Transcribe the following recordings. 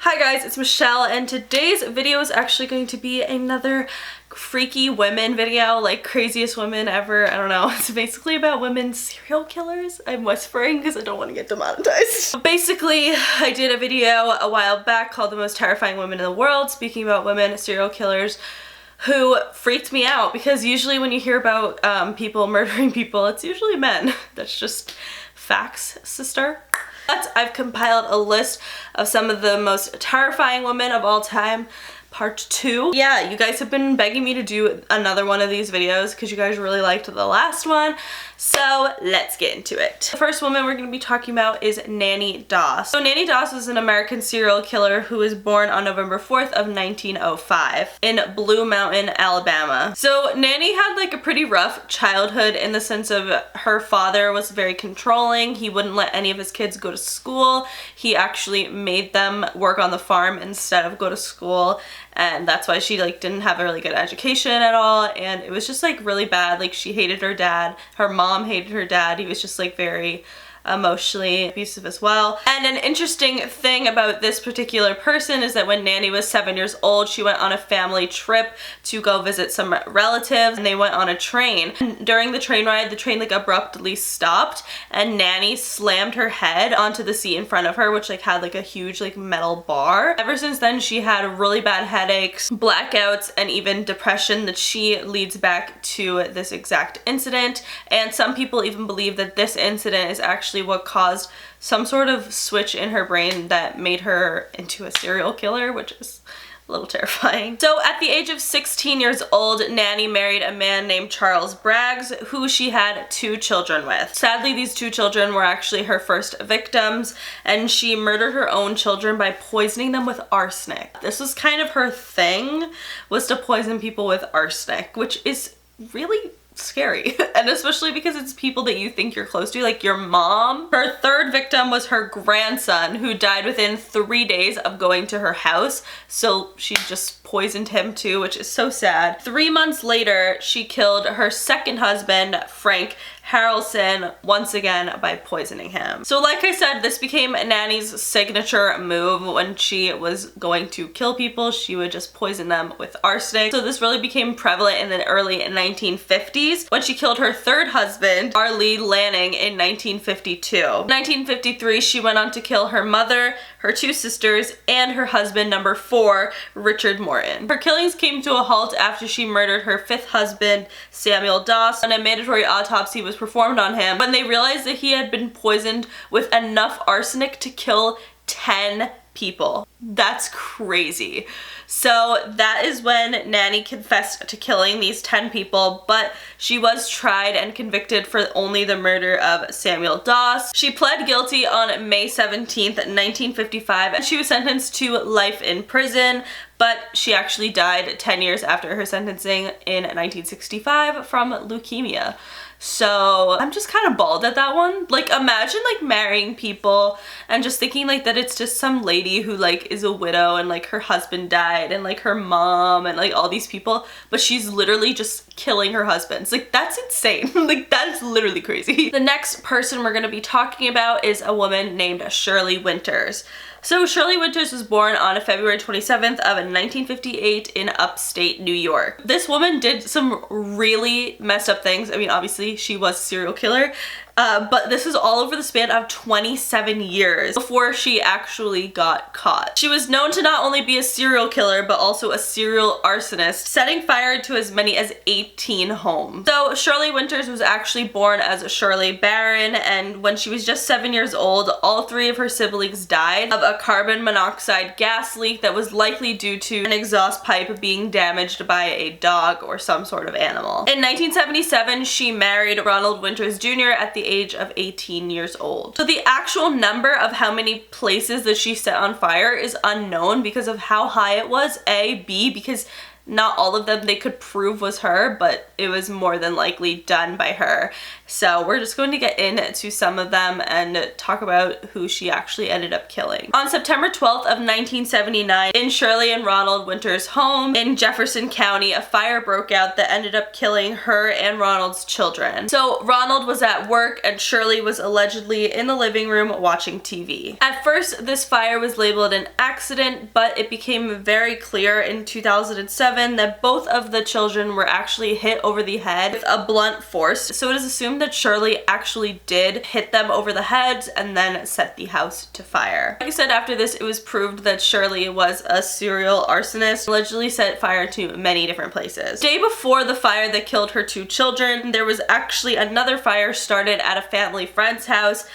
Hi guys, it's Michelle and today's video is actually going to be another freaky women video, like craziest women ever. I don't know. It's basically about women serial killers. I'm whispering because I don't want to get demonetized. Basically, I did a video a while back called The Most Terrifying Women in the World, speaking about women serial killers who freaked me out because usually when you hear about people murdering people, it's usually men. That's just facts, sister. But I've compiled a list of some of the most terrifying women of all time. Part 2. Yeah, you guys have been begging me to do another one of these videos because you guys really liked the last one. So let's get into it. The first woman we're going to be talking about is Nanny Doss. So Nanny Doss was an American serial killer who was born on November 4th of 1905 in Blue Mountain, Alabama. So Nanny had like a pretty rough childhood in the sense of her father was very controlling. He wouldn't let any of his kids go to school. He actually made them work on the farm instead of go to school. And that's why she like didn't have a really good education at all, and it was just like really bad. Like she hated her dad, her mom hated her dad. He was just like very emotionally abusive as well. And an interesting thing about this particular person is that when Nanny was 7 years old, she went on a family trip to go visit some relatives, and they went on a train. And during the train ride, the train like abruptly stopped and Nanny slammed her head onto the seat in front of her, which like had like a huge like metal bar. Ever since then, she had really bad headaches, blackouts, and even depression that she leads back to this exact incident. And some people even believe that this incident is actually what caused some sort of switch in her brain that made her into a serial killer, which is a little terrifying. So at the age of 16 years old, Nanny married a man named Charles Braggs, who she had 2 children with. Sadly, these 2 children were actually her first victims, and she murdered her own children by poisoning them with arsenic. This was kind of her thing, was to poison people with arsenic, which is really scary. And especially because it's people that you think you're close to, like your mom. Her third victim was her grandson, who died within 3 days of going to her house. So she just poisoned him too, which is so sad. 3 months later, she killed her second husband, Frank Harrelson, once again by poisoning him. So like I said, this became Nanny's signature move. When she was going to kill people, she would just poison them with arsenic. So this really became prevalent in the early 1950s when she killed her third husband, Arlie Lanning, in 1952. In 1953, she went on to kill her mother, her 2 sisters, and her husband number 4, Richard Morton. Her killings came to a halt after she murdered her 5th husband, Samuel Doss, and a mandatory autopsy was performed on him when they realized that he had been poisoned with enough arsenic to kill 10 people. That's crazy. So that is when Nanny confessed to killing these 10 people, but she was tried and convicted for only the murder of Samuel Doss. She pled guilty on May 17th, 1955, and she was sentenced to life in prison, but she actually died 10 years after her sentencing in 1965 from leukemia. So I'm just kind of bald at that one. Like imagine like marrying people and just thinking like that it's just some lady who like is a widow and like her husband died and like her mom and like all these people, but she's literally just killing her husbands. Like that's insane. Like that's literally crazy. The next person we're gonna be talking about is a woman named Shirley Winters. So Shirley Winters was born on February 27th of 1958 in upstate New York. This woman did some really messed up things. I mean, obviously she was a serial killer, but this is all over the span of 27 years before she actually got caught. She was known to not only be a serial killer, but also a serial arsonist, setting fire to as many as 18 homes. So Shirley Winters was actually born as Shirley Barron, and when she was just 7 years old, all 3 of her siblings died of a carbon monoxide gas leak that was likely due to an exhaust pipe being damaged by a dog or some sort of animal. In 1977, she married Ronald Winters Jr. at the age of 18 years old. So the actual number of how many places that she set on fire is unknown because of how high it was, A, B, because Not all of them they could prove was her, but it was more than likely done by her. So we're just going to get into some of them and talk about who she actually ended up killing. On September 12th of 1979, in Shirley and Ronald Winters' home in Jefferson County, a fire broke out that ended up killing her and Ronald's children. So Ronald was at work and Shirley was allegedly in the living room watching TV. At first, this fire was labeled an accident, but it became very clear in 2007 that both of the children were actually hit over the head with a blunt force. So it is assumed that Shirley actually did hit them over the heads and then set the house to fire. Like I said, after this, it was proved that Shirley was a serial arsonist, allegedly set fire to many different places. The day before the fire that killed her 2 children, there was actually another fire started at a family friend's house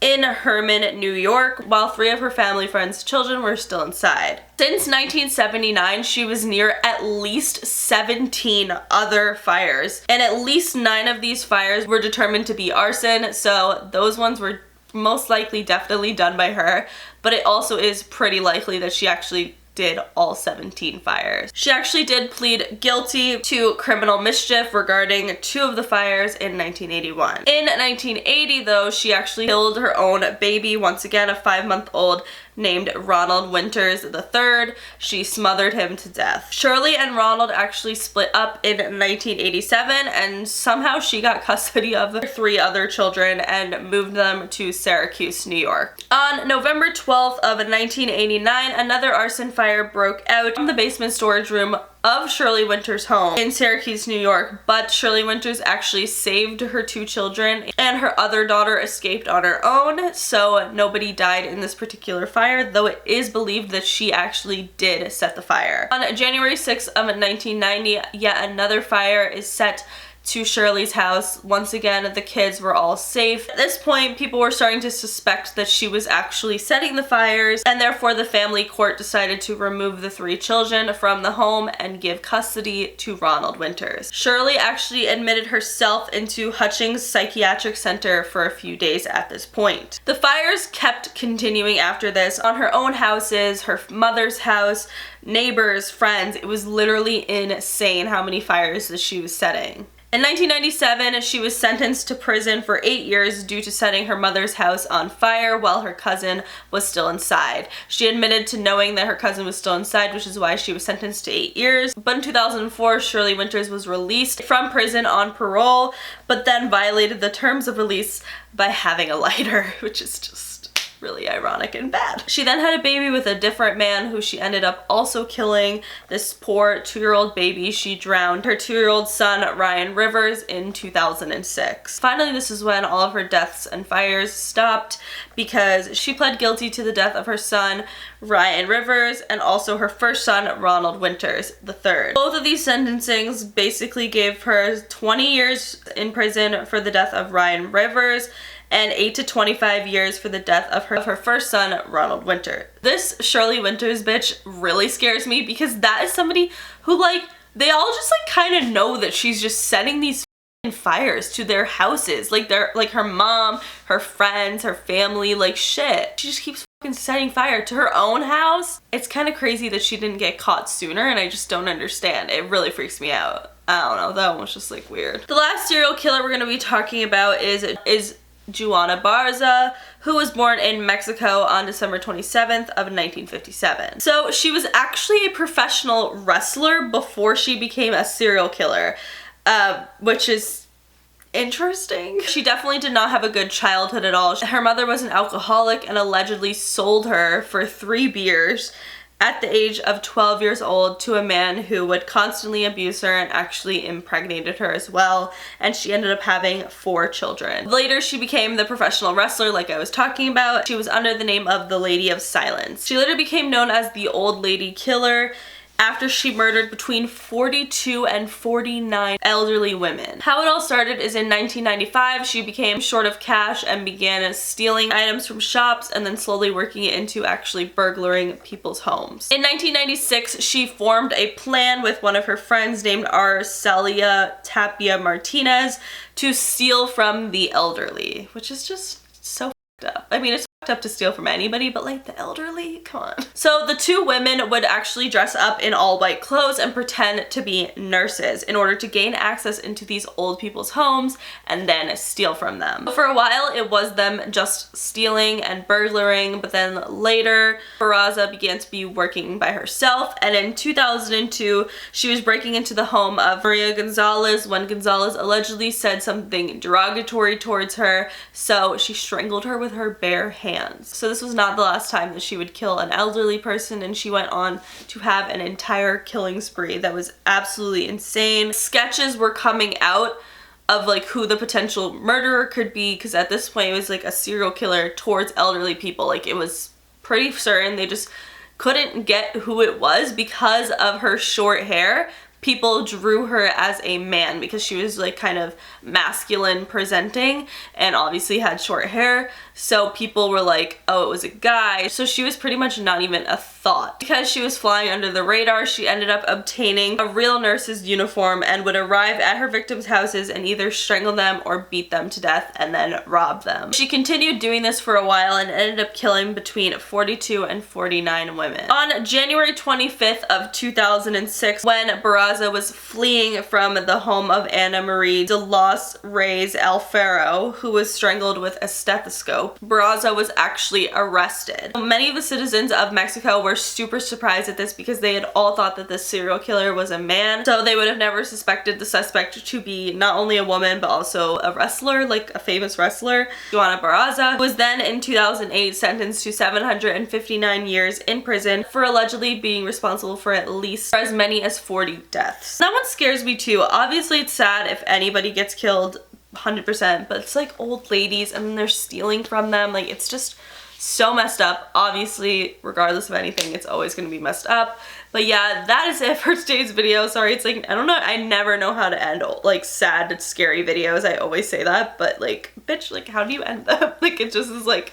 in Herman, New York, while 3 of her family friend's children were still inside. Since 1979, she was near at least 17 other fires, and at least 9 of these fires were determined to be arson, so those ones were most likely definitely done by her, but it also is pretty likely that she actually did all 17 fires. She actually did plead guilty to criminal mischief regarding 2 of the fires in 1981. In 1980 though, she actually killed her own baby, once again a 5-month-old named Ronald Winters III. She smothered him to death. Shirley and Ronald actually split up in 1987 and somehow she got custody of the 3 other children and moved them to Syracuse, New York. On November 12th of 1989, another arson fire broke out in the basement storage room of Shirley Winters' home in Syracuse, New York, but Shirley Winters actually saved her 2 children and her other daughter escaped on her own, so nobody died in this particular fire, though it is believed that she actually did set the fire. On January 6th of 1990, yet another fire is set to Shirley's house. Once again, the kids were all safe. At this point, people were starting to suspect that she was actually setting the fires, and therefore the family court decided to remove the 3 children from the home and give custody to Ronald Winters. Shirley actually admitted herself into Hutchings Psychiatric Center for a few days at this point. The fires kept continuing after this on her own houses, her mother's house, neighbors, friends. It was literally insane how many fires that she was setting. In 1997, she was sentenced to prison for 8 years due to setting her mother's house on fire while her cousin was still inside. She admitted to knowing that her cousin was still inside, which is why she was sentenced to 8 years. But in 2004, Shirley Winters was released from prison on parole, but then violated the terms of release by having a lighter, which is just really ironic and bad. She then had a baby with a different man who she ended up also killing. This poor 2-year-old baby, she drowned her 2-year-old son, Ryan Rivers, in 2006. Finally, this is when all of her deaths and fires stopped because she pled guilty to the death of her son, Ryan Rivers, and also her first son, Ronald Winters III. Both of these sentencings basically gave her 20 years in prison for the death of Ryan Rivers and 8 to 25 years for the death of her first son, Ronald Winters. This Shirley Winters bitch really scares me because that is somebody who, like, they all just like kind of know that she's just setting these fires to their houses. Like they're like her mom, her friends, her family, like shit. She just keeps setting fire to her own house. It's kind of crazy that she didn't get caught sooner, and I just don't understand. It really freaks me out. I don't know, that one was just like weird. The last serial killer we're gonna be talking about is Juana Barza, who was born in Mexico on December 27th of 1957. So she was actually a professional wrestler before she became a serial killer, which is interesting. She definitely did not have a good childhood at all. Her mother was an alcoholic and allegedly sold her for 3 beers at the age of 12 years old to a man who would constantly abuse her and actually impregnated her as well, and she ended up having 4 children. Later, she became the professional wrestler like I was talking about. She was under the name of the Lady of Silence. She later became known as the Old Lady Killer after she murdered between 42 and 49 elderly women. How it all started is in 1995, she became short of cash and began stealing items from shops and then slowly working it into actually burglaring people's homes. In 1996, she formed a plan with one of her friends named Arcelia Tapia Martinez to steal from the elderly, which is just so f***ed up. I mean, it's up to steal from anybody, but like the elderly, come on. So the two women would actually dress up in all white clothes and pretend to be nurses in order to gain access into these old people's homes and then steal from them. For a while, it was them just stealing and burglaring, but then later, Barraza began to be working by herself, and in 2002, she was breaking into the home of Maria Gonzalez when Gonzalez allegedly said something derogatory towards her, so she strangled her with her bare hands. So this was not the last time that she would kill an elderly person, and she went on to have an entire killing spree that was absolutely insane. Sketches were coming out of like who the potential murderer could be, because at this point it was like a serial killer towards elderly people. Like it was pretty certain, they just couldn't get who it was because of her short hair. People drew her as a man because she was like kind of masculine presenting and obviously had short hair. So people were like, oh, it was a guy. So she was pretty much not even a thought. Because she was flying under the radar, she ended up obtaining a real nurse's uniform and would arrive at her victims' houses and either strangle them or beat them to death and then rob them. She continued doing this for a while and ended up killing between 42 and 49 women. On January 25th of 2006, when Barraza was fleeing from the home of Ana Marie de los Reyes Alfaro, who was strangled with a stethoscope, Barraza was actually arrested. Many of the citizens of Mexico were super surprised at this because they had all thought that this serial killer was a man, so they would have never suspected the suspect to be not only a woman but also a wrestler, like a famous wrestler. Joana Barraza was then in 2008 sentenced to 759 years in prison for allegedly being responsible for at least as many as 40 deaths. That one scares me too. Obviously it's sad if anybody gets killed, 100%, but it's like old ladies and then they're stealing from them. Like it's just so messed up. Obviously, regardless of anything, it's always going to be messed up. But yeah, that is it for today's video. Sorry, it's like, I don't know, I never know how to end like sad, scary videos. I always say that, but like, bitch, like how do you end them? Like it just is like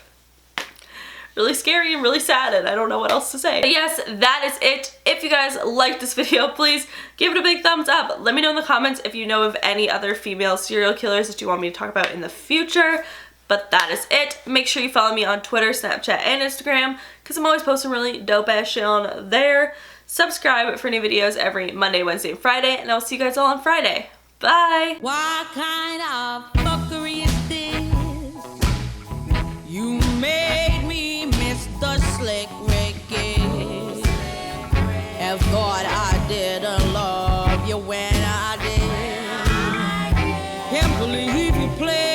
really scary and really sad, and I don't know what else to say. But yes, that is it. If you guys liked this video, please give it a big thumbs up. Let me know in the comments if you know of any other female serial killers that you want me to talk about in the future. But that is it. Make sure you follow me on Twitter, Snapchat, and Instagram, because I'm always posting really dope ass shit on there. Subscribe for new videos every Monday, Wednesday, and Friday, and I'll see you guys all on Friday. Bye! What kind of fuckery is this? You made me miss the slick Ricky. Have thought I didn't love you when I did. Can't believe you played